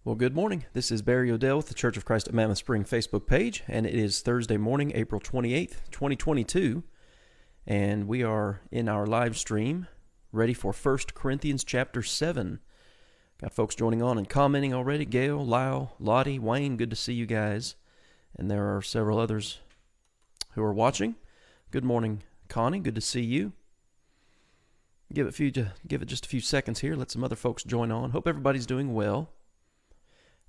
Well, good morning. This is Barry Odell with the Church of Christ at Mammoth Spring Facebook page, and it is Thursday morning, April 28th, 2022, and we are in our live stream, ready for 1 Corinthians chapter 7. Got folks joining on and commenting already. Gail, Lyle, Lottie, Wayne, good to see you guys. And there are several others who are watching. Good morning, Connie, good to see you. Give it just a few seconds here. Let some other folks join on. Hope everybody's doing well.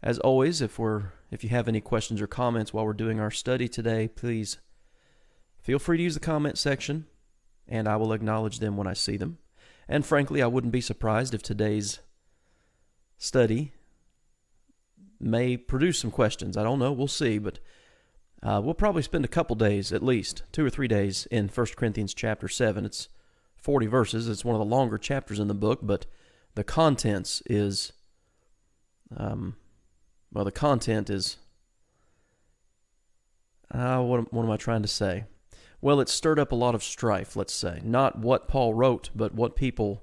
As always, if you have any questions or comments while we're doing our study today, please feel free to use the comment section, and I will acknowledge them when I see them. And frankly, I wouldn't be surprised if today's study may produce some questions. I don't know. We'll see, but we'll probably spend a couple days, at least 2 or 3 days, in 1 Corinthians chapter 7. It's 40 verses. It's one of the longer chapters in the book, but the contents is... Well, the content is, what am I trying to say? Well, it stirred up a lot of strife, let's say. Not what Paul wrote, but what people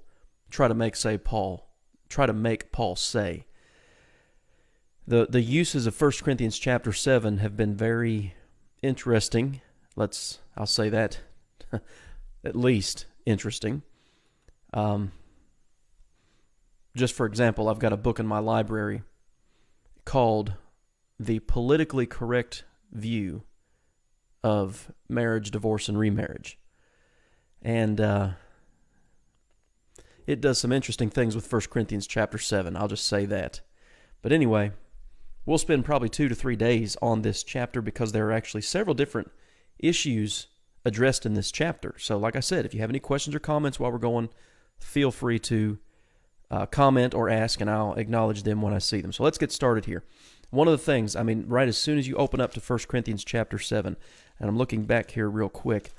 try to make Paul say. The uses of 1 Corinthians chapter 7 have been very interesting. I'll say that, at least interesting. Just for example, I've got a book in my library called The Politically Correct View of Marriage, Divorce, and Remarriage. And it does some interesting things with 1 Corinthians chapter 7. I'll just say that. But anyway, we'll spend probably 2 to 3 days on this chapter because there are actually several different issues addressed in this chapter. So like I said, if you have any questions or comments while we're going, feel free to comment or ask, and I'll acknowledge them when I see them. So let's get started here. One of the things, right as soon as you open up to 1 Corinthians chapter 7, and I'm looking back here real quick,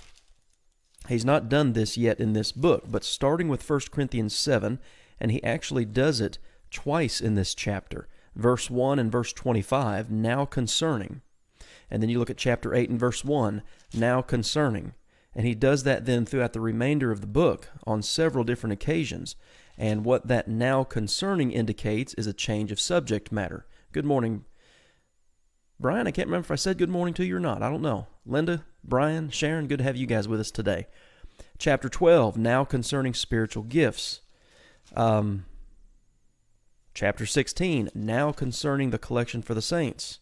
he's not done this yet in this book, but starting with 1 Corinthians 7, and he actually does it twice in this chapter. Verse 1 and verse 25, now concerning. And then you look at chapter 8 and verse 1, now concerning. And he does that then throughout the remainder of the book on several different occasions. And what that now concerning indicates is a change of subject matter. Good morning, Brian. I can't remember if I said good morning to you or not. I don't know. Linda, Brian, Sharon, good to have you guys with us today. Chapter 12, now concerning spiritual gifts. Chapter 16, now concerning the collection for the saints.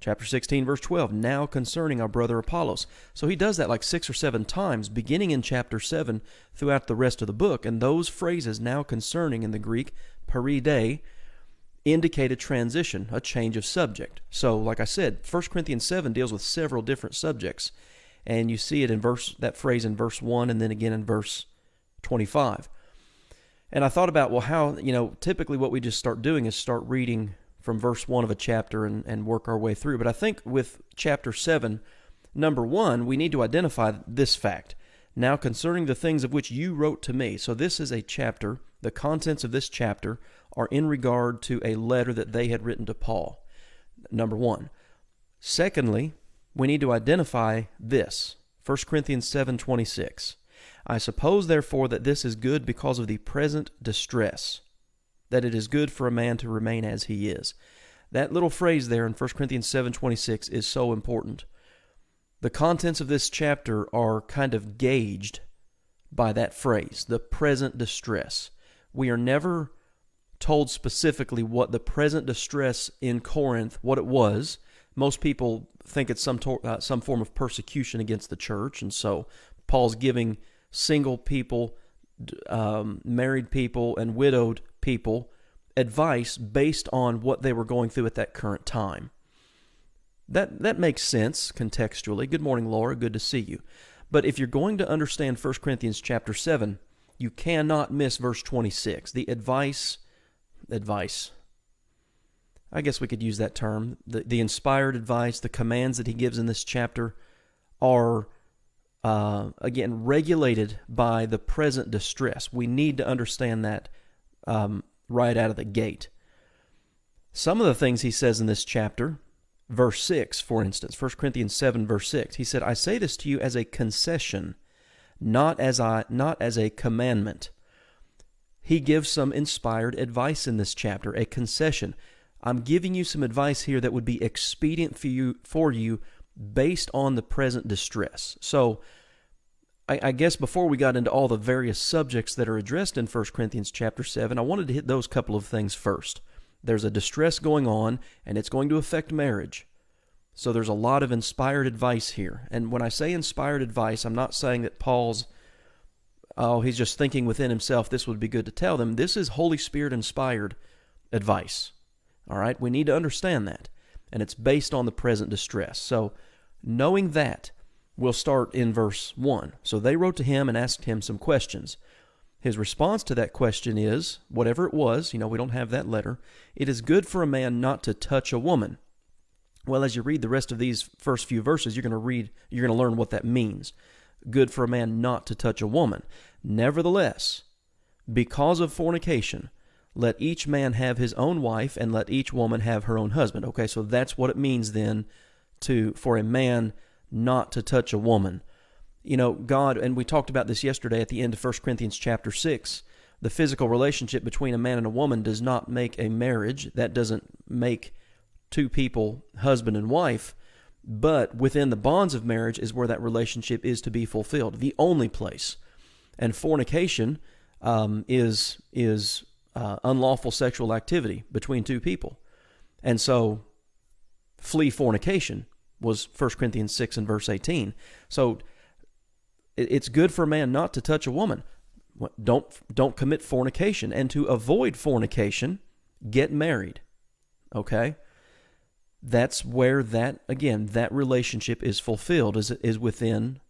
Chapter 16, verse 12, now concerning our brother Apollos. So he does that like 6 or 7 times, beginning in chapter 7 throughout the rest of the book. And those phrases, now concerning in the Greek, peride, indicate a transition, a change of subject. So like I said, 1 Corinthians 7 deals with several different subjects. And you see it in that phrase in verse 1 and then again in verse 25. And I thought about, well, how, typically what we just start doing is start reading from verse 1 of a chapter and work our way through. But I think with chapter 7, number 1, we need to identify this fact. Now concerning the things of which you wrote to me. So this is a chapter, the contents of this chapter are in regard to a letter that they had written to Paul. Number 1. Secondly, we need to identify this. 1 Corinthians 7:26. I suppose therefore that this is good because of the present distress, that it is good for a man to remain as he is. That little phrase there in 1 Corinthians 7:26 is so important. The contents of this chapter are kind of gauged by that phrase, the present distress. We are never told specifically what the present distress in Corinth, what it was. Most people think it's some form of persecution against the church, and so Paul's giving single people, married people, and widowed people advice based on what they were going through at that current time. That makes sense contextually. Good morning, Laura. Good to see you. But if you're going to understand 1 Corinthians chapter 7, you cannot miss verse 26. The advice, I guess we could use that term, the inspired advice, the commands that he gives in this chapter are, again, regulated by the present distress. We need to understand that right out of the gate. Some of the things he says in this chapter, verse 6, for instance, 1 Corinthians 7, verse 6, he said, I say this to you as a concession, not as a commandment. He gives some inspired advice in this chapter, a concession. I'm giving you some advice here that would be expedient for you based on the present distress. So I guess before we got into all the various subjects that are addressed in 1 Corinthians chapter 7, I wanted to hit those couple of things first. There's a distress going on, and it's going to affect marriage. So there's a lot of inspired advice here. And when I say inspired advice, I'm not saying that Paul's, he's just thinking within himself, this would be good to tell them. This is Holy Spirit inspired advice. All right? We need to understand that. And it's based on the present distress. So knowing that, we'll start in verse 1. So they wrote to him and asked him some questions. His response to that question is, whatever it was, we don't have that letter, it is good for a man not to touch a woman. Well, as you read the rest of these first few verses, you're going to learn what that means. Good for a man not to touch a woman. Nevertheless, because of fornication, let each man have his own wife, and let each woman have her own husband. Okay, so that's what it means then for a man not to touch a woman. God, and we talked about this yesterday at the end of 1 Corinthians chapter 6, the physical relationship between a man and a woman does not make a marriage. That doesn't make two people husband and wife, but within the bonds of marriage is where that relationship is to be fulfilled, the only place. And fornication is unlawful sexual activity between two people. And so, flee fornication was 1 Corinthians 6 and verse 18. So, it's good for a man not to touch a woman. Don't commit fornication. And to avoid fornication, get married. Okay? That's where that relationship is fulfilled, is within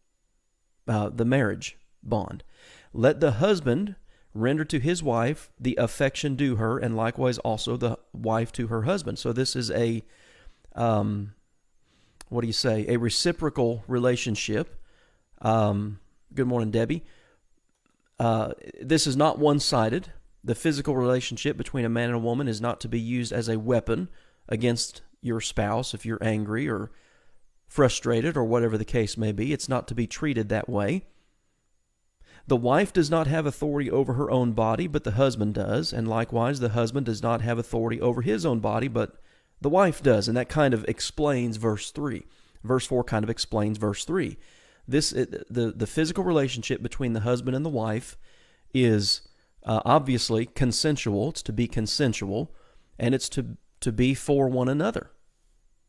the marriage bond. Let the husband render to his wife the affection due her, and likewise also the wife to her husband. So this is a reciprocal relationship. Good morning, Debbie. This is not one-sided. The physical relationship between a man and a woman is not to be used as a weapon against your spouse if you're angry or frustrated or whatever the case may be. It's not to be treated that way. The wife does not have authority over her own body, but the husband does, and likewise the husband does not have authority over his own body, but the wife does, and that kind of explains verse 3. Verse 4 kind of explains verse 3. The physical relationship between the husband and the wife is obviously consensual. It's to be consensual, and it's to be for one another.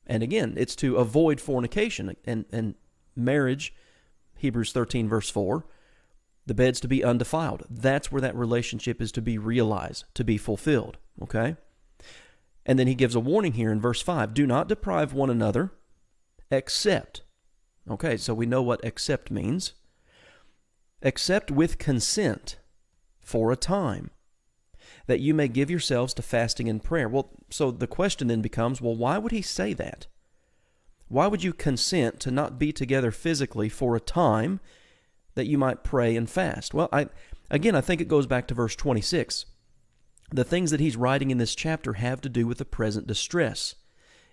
And again, it's to avoid fornication. And marriage, Hebrews 13 verse 4, the bed's to be undefiled. That's where that relationship is to be realized, to be fulfilled. Okay? And then he gives a warning here in verse 5. Do not deprive one another, except. Okay, so we know what except means. Except with consent for a time, that you may give yourselves to fasting and prayer. Well, so the question then becomes, well, why would he say that? Why would you consent to not be together physically for a time that you might pray and fast? Well, I think it goes back to verse 26. The things that he's writing in this chapter have to do with the present distress.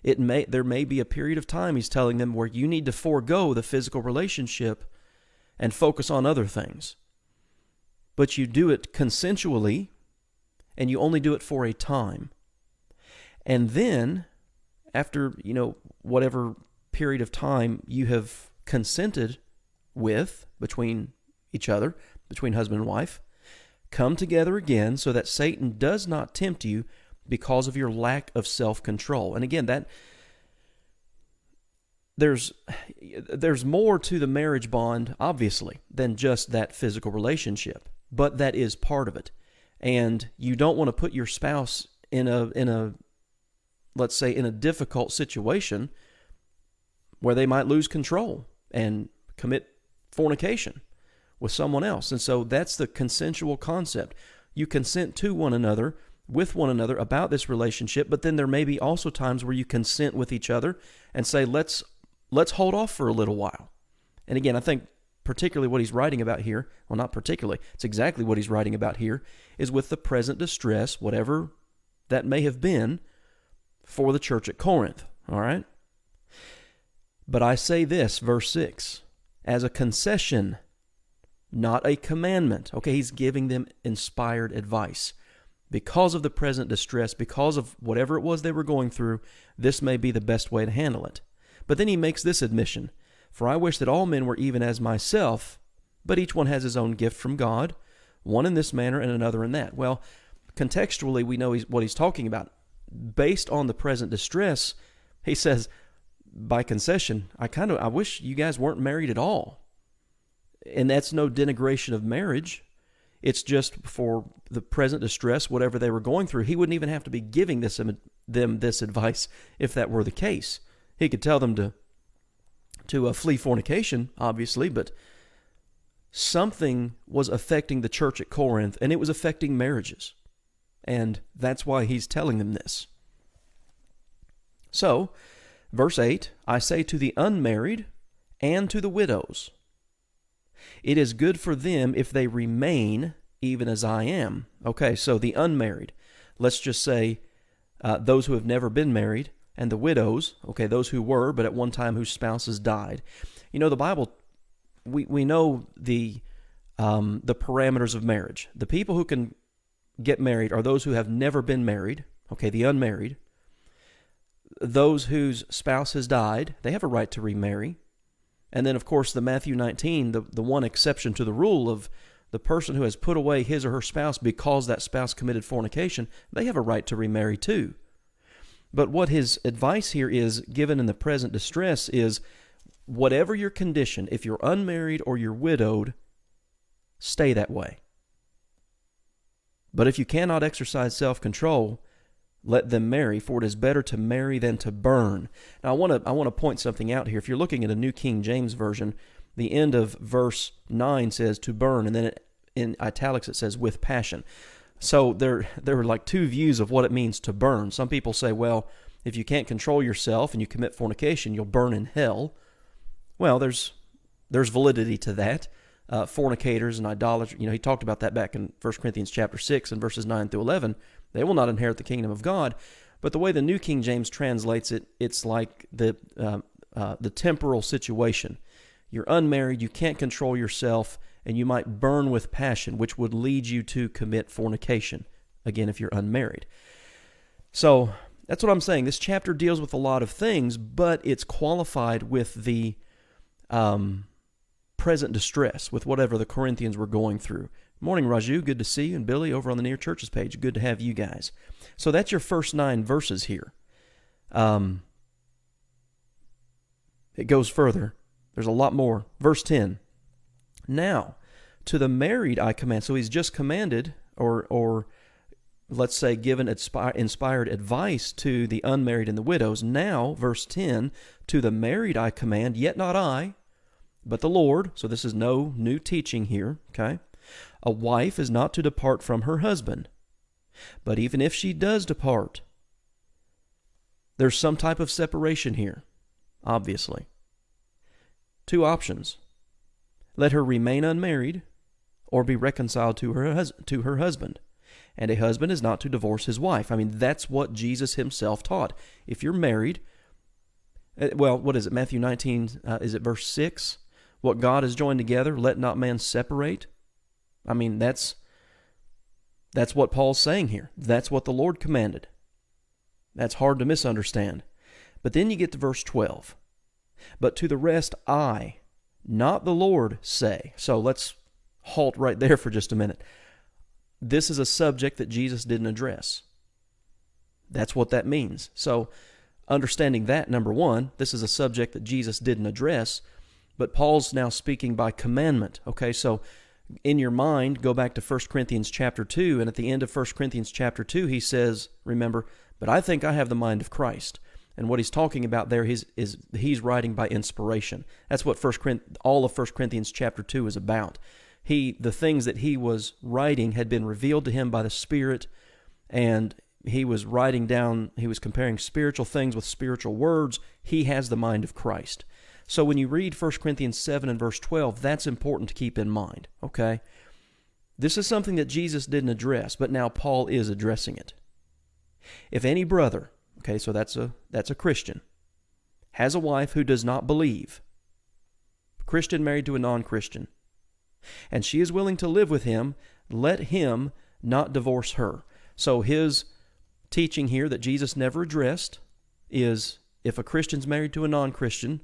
There may be a period of time, he's telling them, where you need to forego the physical relationship and focus on other things. But you do it consensually, and you only do it for a time. And then, after, whatever period of time you have consented with between each other, between husband and wife, come together again so that Satan does not tempt you because of your lack of self-control. And again, that there's more to the marriage bond, obviously, than just that physical relationship. But that is part of it. And you don't want to put your spouse in a let's say, in a difficult situation where they might lose control and commit fornication with someone else. And so that's the consensual concept. You consent to one another, with one another about this relationship, but then there may be also times where you consent with each other and say, let's hold off for a little while. And again, I think particularly what he's writing about here, well, not particularly, it's exactly what he's writing about here, is with the present distress, whatever that may have been for the church at Corinth, all right? But I say this, verse 6, as a concession, not a commandment. Okay, he's giving them inspired advice. because of the present distress, because of whatever it was they were going through, this may be the best way to handle it. But then he makes this admission, "For I wish that all men were even as myself, but each one has his own gift from God, one in this manner and another in that." Well, contextually, we know what he's talking about. Based on the present distress, he says, by concession, I wish you guys weren't married at all. And that's no denigration of marriage. It's just for the present distress, whatever they were going through. He wouldn't even have to be giving them this advice if that were the case. He could tell them to flee fornication, obviously, but something was affecting the church at Corinth, and it was affecting marriages. And that's why he's telling them this. So, verse 8, "I say to the unmarried and to the widows, it is good for them if they remain even as I am." Okay, so the unmarried, let's just say those who have never been married, and the widows, okay, those who were, but at one time whose spouses died. You know, the Bible, we know the parameters of marriage. The people who can get married are those who have never been married, okay, the unmarried. Those whose spouse has died, they have a right to remarry. And then, of course, the Matthew 19, the one exception to the rule of the person who has put away his or her spouse because that spouse committed fornication, they have a right to remarry too. But what his advice here is, given in the present distress, is whatever your condition, if you're unmarried or you're widowed, stay that way. But if you cannot exercise self-control, let them marry, for it is better to marry than to burn. Now, I want to point something out here. If you're looking at a New King James Version, the end of verse 9 says to burn, and then in italics it says with passion. So there are like two views of what it means to burn. Some people say, well, if you can't control yourself and you commit fornication, you'll burn in hell. Well, there's validity to that. Fornicators and idolaters, he talked about that back in 1 Corinthians chapter 6 and verses 9 through 11. They will not inherit the kingdom of God. But the way the New King James translates it, it's like the temporal situation. You're unmarried, you can't control yourself, and you might burn with passion, which would lead you to commit fornication, again, if you're unmarried. So that's what I'm saying. This chapter deals with a lot of things, but it's qualified with the present distress, with whatever the Corinthians were going through. Morning, Raju. Good to see you. And Billy, over on the Near Churches page. Good to have you guys. So that's your first 9 verses here. It goes further. There's a lot more. Verse 10. "Now, to the married I command." So he's just commanded, or let's say given inspired advice to the unmarried and the widows. "Now," verse 10, "to the married I command, yet not I, but the Lord." So this is no new teaching here, okay? "A wife is not to depart from her husband. But even if she does depart," there's some type of separation here, obviously. 2 options. "Let her remain unmarried, or be reconciled to her husband. And a husband is not to divorce his wife." I mean, that's what Jesus himself taught. If you're married, what is it, Matthew 19, is it verse 6? "What God has joined together, let not man separate." I mean, that's what Paul's saying here. That's what the Lord commanded. That's hard to misunderstand. But then you get to verse 12. "But to the rest I, not the Lord, say." So let's halt right there for just a minute. This is a subject that Jesus didn't address. That's what that means. So understanding that, number one, this is a subject that Jesus didn't address, but Paul's now speaking by commandment. Okay, so in your mind, go back to 1 Corinthians chapter 2, and at the end of 1 Corinthians chapter 2, he says, remember, "But I think I have the mind of Christ." And what he's talking about there is he's writing by inspiration. That's what all of 1 Corinthians chapter 2 is about. The things that he was writing had been revealed to him by the Spirit, and he was writing down, he was comparing spiritual things with spiritual words. He has the mind of Christ. So when you read 1 Corinthians 7 and verse 12, that's important to keep in mind, okay? This is something that Jesus didn't address, but now Paul is addressing it. "If any brother," okay, so that's a Christian, "has a wife who does not believe," Christian married to a non-Christian, "and she is willing to live with him, let him not divorce her." So his teaching here that Jesus never addressed is if a Christian's married to a non-Christian,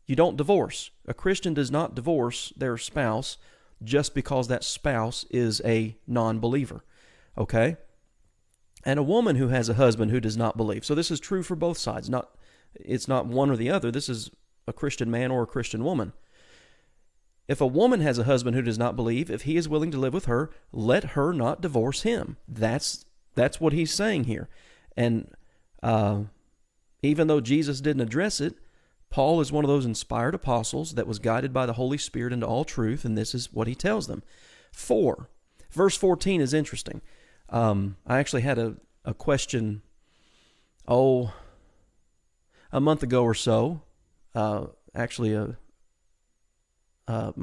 you don't divorce. A Christian does not divorce their spouse just because that spouse is a non-believer. Okay? And a woman who has a husband who does not believe. So this is true for both sides. It's not one or the other. This is a Christian man or a Christian woman. If a woman has a husband who does not believe, if he is willing to live with her, let her not divorce him. That's what he's saying here. And even though Jesus didn't address it, Paul is one of those inspired apostles that was guided by the Holy Spirit into all truth, and this is what he tells them. Verse 14 is interesting. I actually had a question, a month ago or so. My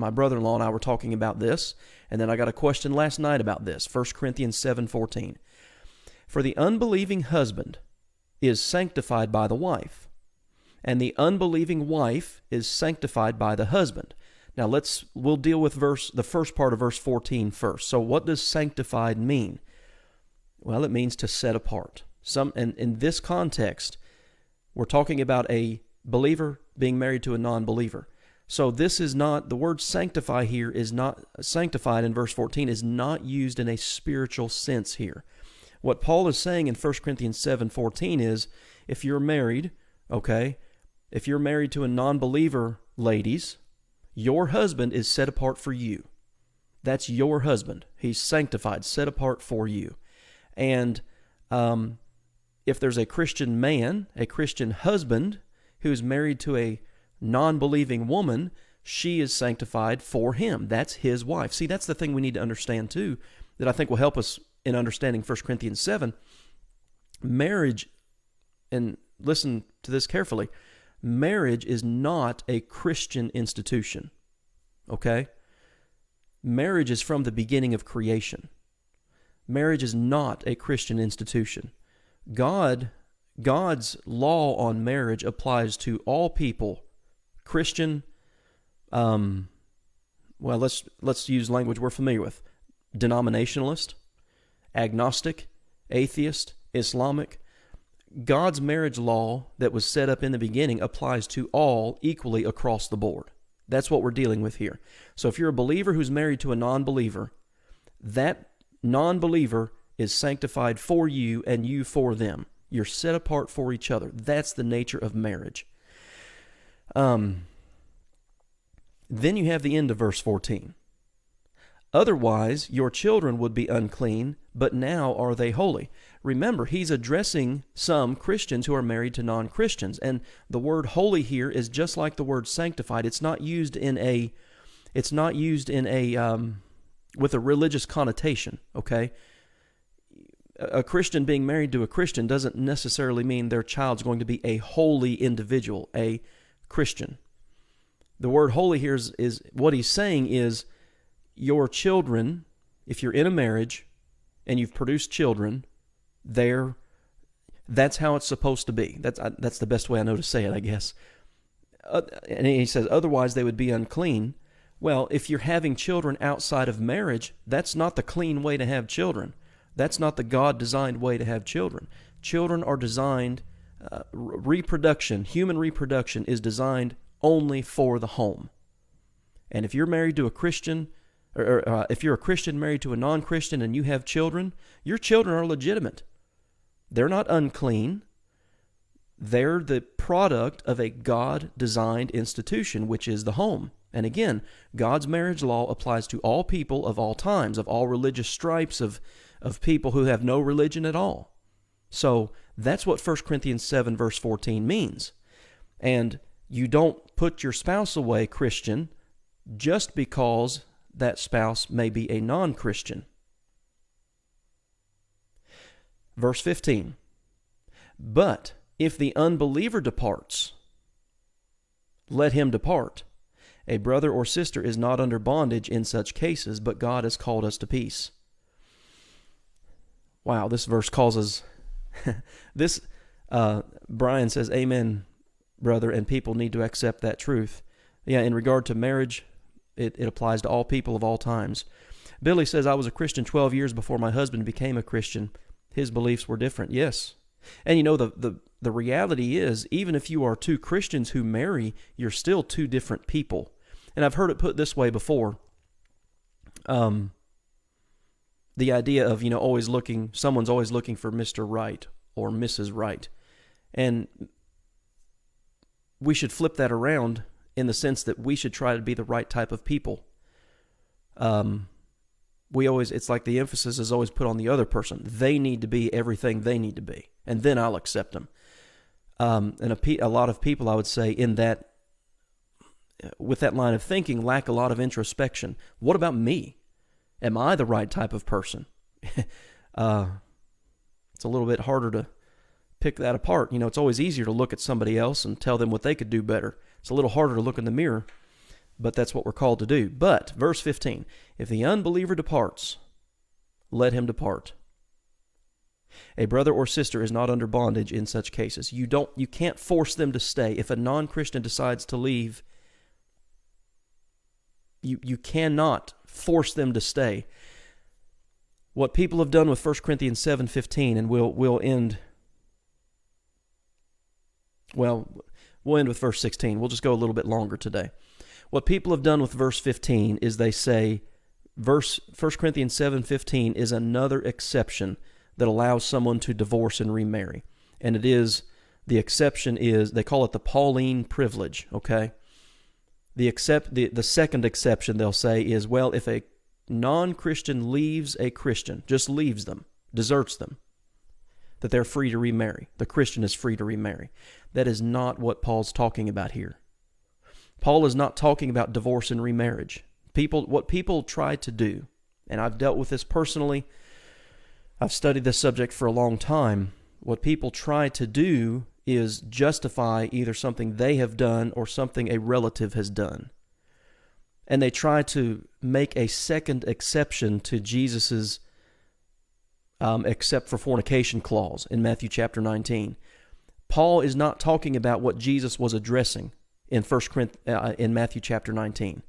brother-in-law and I were talking about this, and then I got a question last night about this. 1 Corinthians 7:14. For the unbelieving husband is sanctified by the wife, and the unbelieving wife is sanctified by the husband. Now we'll deal with the first part of verse 14 first. So what does sanctified mean? Well, it means to set apart. And in this context, we're talking about a believer being married to a non-believer. So this is not, the word sanctify here is not, sanctified in verse 14 is not used in a spiritual sense here. What Paul is saying in 1 Corinthians 7:14 is, if you're married, if you're married to a non-believer, ladies, your husband is set apart for you. That's your husband. He's sanctified, set apart for you. And if there's a Christian man, a Christian husband, who's married to a non-believing woman, she is sanctified for him. That's his wife. See, that's the thing we need to understand too, that I think will help us in understanding 1 Corinthians 7. Marriage, and listen to this carefully, marriage is not a Christian institution. Okay? Marriage is from the beginning of creation. Marriage is not a Christian institution. God's law on marriage applies to all people, Christian, let's use language we're familiar with, denominationalist, agnostic, atheist, Islamic. God's marriage law that was set up in the beginning applies to all equally across the board. That's what we're dealing with here. So if you're a believer who's married to a non-believer, that non-believer is sanctified for you and you for them. You're set apart for each other. That's the nature of marriage. Then you have the end of verse 14. Otherwise, your children would be unclean, but now are they holy. Remember, he's addressing some Christians who are married to non-Christians, and the word holy here is just like the word sanctified. It's not used with a religious connotation, okay? A Christian being married to a Christian doesn't necessarily mean their child's going to be a holy individual, a Christian. The word holy here is what he's saying is your children, if you're in a marriage and you've produced children, that's how it's supposed to be. That's the best way I know to say it, I guess. And he says, otherwise they would be unclean. Well, if you're having children outside of marriage, that's not the clean way to have children. That's not the God-designed way to have children. Children are designed, human reproduction is designed only for the home. And if you're married to a Christian, or if you're a Christian married to a non-Christian and you have children, your children are legitimate. They're not unclean. They're the product of a God-designed institution, which is the home. And again, God's marriage law applies to all people of all times, of all religious stripes, of people who have no religion at all. So that's what 1 Corinthians 7 verse 14 means. And you don't put your spouse away, Christian, just because that spouse may be a non-Christian. Verse 15. But if the unbeliever departs, let him depart. A brother or sister is not under bondage in such cases, but God has called us to peace. Wow, this verse causes this. Brian says, "Amen, brother," and people need to accept that truth. Yeah, in regard to marriage, it applies to all people of all times. Billy says, "I was a Christian 12 years before my husband became a Christian. His beliefs were different, yes. And you know, the reality is, even if you are two Christians who marry, you're still two different people. And I've heard it put this way before. The idea of, someone's always looking for Mr. Right or Mrs. Right. And we should flip that around in the sense that we should try to be the right type of people. It's like the emphasis is always put on the other person. They need to be everything they need to be, and then I'll accept them. And a lot of people, I would say, with that line of thinking, lack a lot of introspection. What about me? Am I the right type of person? It's a little bit harder to pick that apart. It's always easier to look at somebody else and tell them what they could do better. It's a little harder to look in the mirror, but that's what we're called to do. But, verse 15, if the unbeliever departs, let him depart. A brother or sister is not under bondage in such cases. You can't force them to stay. If a non-Christian decides to leave, you cannot force them to stay. What people have done with 1 Corinthians 7:15, and we'll end with verse 16. We'll just go a little bit longer today. What people have done with verse 15 is they say 1 Corinthians 7:15 is another exception that allows someone to divorce and remarry. And the exception is, they call it the Pauline Privilege, okay? The second exception, they'll say, is, if a non-Christian leaves a Christian, just leaves them, deserts them, that they're free to remarry. The Christian is free to remarry. That is not what Paul's talking about here. Paul is not talking about divorce and remarriage. What people try to do, and I've dealt with this personally, I've studied this subject for a long time. What people try to do is justify either something they have done or something a relative has done. And they try to make a second exception to Jesus's except for fornication clause in Matthew chapter 19. Paul is not talking about what Jesus was addressing in Matthew chapter 19.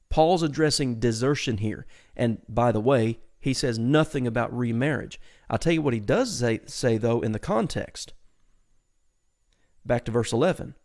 Paul's addressing desertion here. And by the way, he says nothing about remarriage. I'll tell you what he does say though, in the context. Back to verse 11.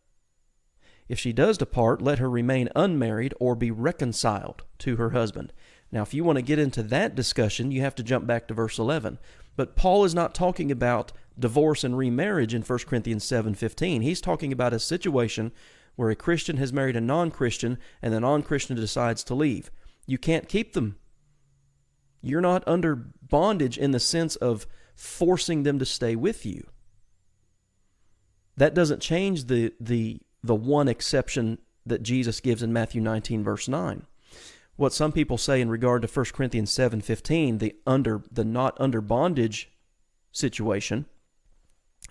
If she does depart, let her remain unmarried or be reconciled to her husband. Now, if you want to get into that discussion, you have to jump back to verse 11. But Paul is not talking about divorce and remarriage in 1 Corinthians 7:15. He's talking about a situation where a Christian has married a non-Christian and the non-Christian decides to leave. You can't keep them. You're not under bondage in the sense of forcing them to stay with you. That doesn't change the one exception that Jesus gives in Matthew 19, verse 9. What some people say in regard to 1 Corinthians 7:15, the not under bondage situation,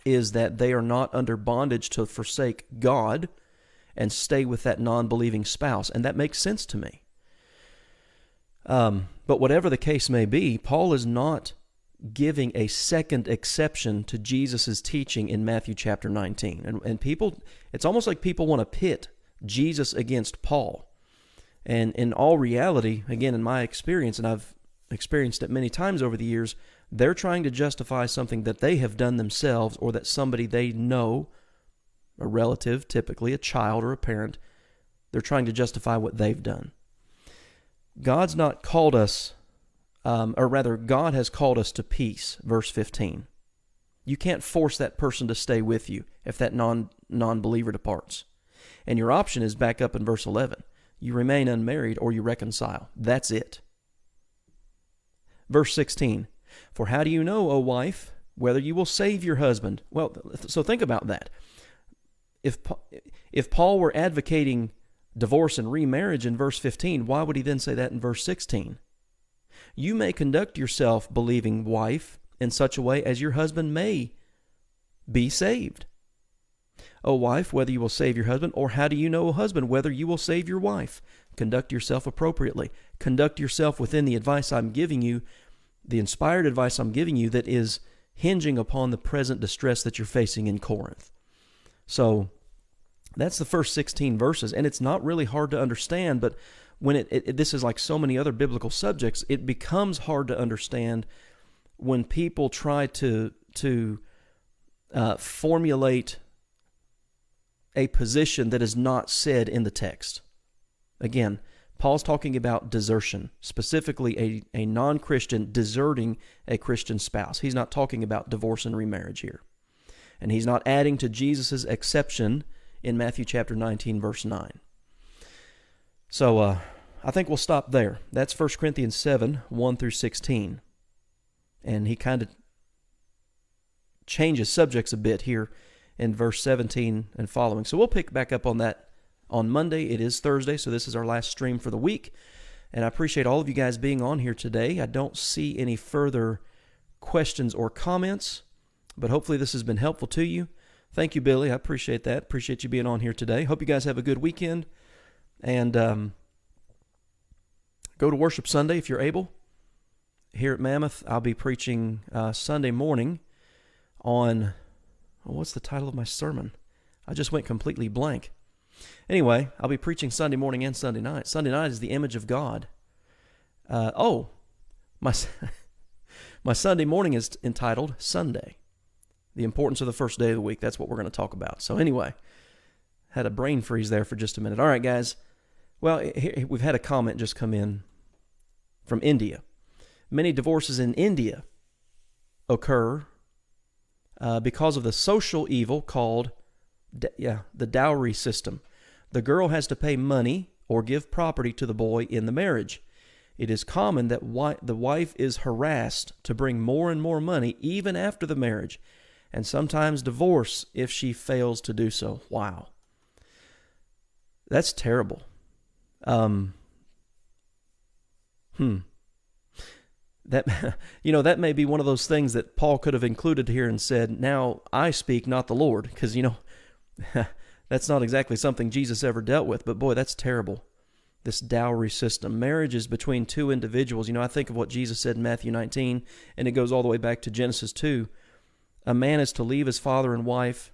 is that they are not under bondage to forsake God and stay with that non-believing spouse. And that makes sense to me. But whatever the case may be, Paul is not giving a second exception to Jesus' teaching in Matthew chapter 19. And people, it's almost like people want to pit Jesus against Paul. And in all reality, again, in my experience, and I've experienced it many times over the years, they're trying to justify something that they have done themselves or that somebody they know, a relative, typically a child or a parent, they're trying to justify what they've done. God's not called us, God has called us to peace, verse 15. You can't force that person to stay with you if that non-believer departs. And your option is back up in verse 11. You remain unmarried or you reconcile. That's it. Verse 16. For how do you know, O wife, whether you will save your husband? Well, so think about that. If Paul were advocating divorce and remarriage in verse 15, why would he then say that in verse 16? You may conduct yourself, believing wife, in such a way as your husband may be saved. O wife, whether you will save your husband, or how do you know, O husband, whether you will save your wife? Conduct yourself appropriately. Conduct yourself within the advice I'm giving you, the inspired advice I'm giving you that is hinging upon the present distress that you're facing in Corinth. So that's the first 16 verses, and it's not really hard to understand, but when this is like so many other biblical subjects, it becomes hard to understand when people try to formulate a position that is not said in the text. Again, Paul's talking about desertion, specifically a non-Christian deserting a Christian spouse. He's not talking about divorce and remarriage here. And he's not adding to Jesus' exception in Matthew chapter 19, verse 9. So I think we'll stop there. That's 1 Corinthians 7, 1 through 16. And he kind of changes subjects a bit here in verse 17 and following. So we'll pick back up on that on Monday. It is Thursday, so this is our last stream for the week. And I appreciate all of you guys being on here today. I don't see any further questions or comments, but hopefully this has been helpful to you. Thank you, Billy. I appreciate that. Appreciate you being on here today. Hope you guys have a good weekend. And go to worship Sunday if you're able. Here at Mammoth, I'll be preaching Sunday morning on, what's the title of my sermon? I just went completely blank. Anyway, I'll be preaching Sunday morning and Sunday night. Sunday night is the image of God. My Sunday morning is entitled Sunday, the importance of the first day of the week. That's what we're going to talk about. So anyway, had a brain freeze there for just a minute. All right, guys. Well, we've had a comment just come in from India. Many divorces in India occur because of the social evil called the dowry system. The girl has to pay money or give property to the boy in the marriage. It is common that the wife is harassed to bring more and more money even after the marriage, and sometimes divorce if she fails to do so. Wow. That's terrible. That that may be one of those things that Paul could have included here and said, "Now I speak, not the Lord," because that's not exactly something Jesus ever dealt with. But boy, that's terrible. This dowry system. Marriage is between two individuals. I think of what Jesus said in Matthew 19, and it goes all the way back to Genesis 2. A man is to leave his father and wife,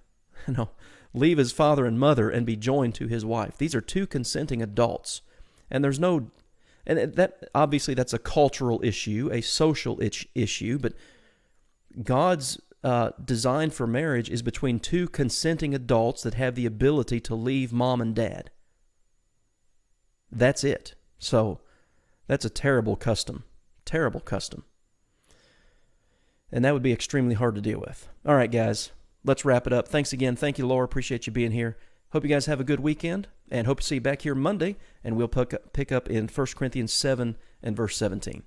leave his father and mother and be joined to his wife. These are two consenting adults. And there's no, and that obviously that's a cultural issue, a social issue, but God's design for marriage is between two consenting adults that have the ability to leave mom and dad. That's it. So that's a terrible custom. Terrible custom. And that would be extremely hard to deal with. All right, guys, let's wrap it up. Thanks again. Thank you, Laura. Appreciate you being here. Hope you guys have a good weekend, and hope to see you back here Monday, and we'll pick up in 1 Corinthians 7 and verse 17.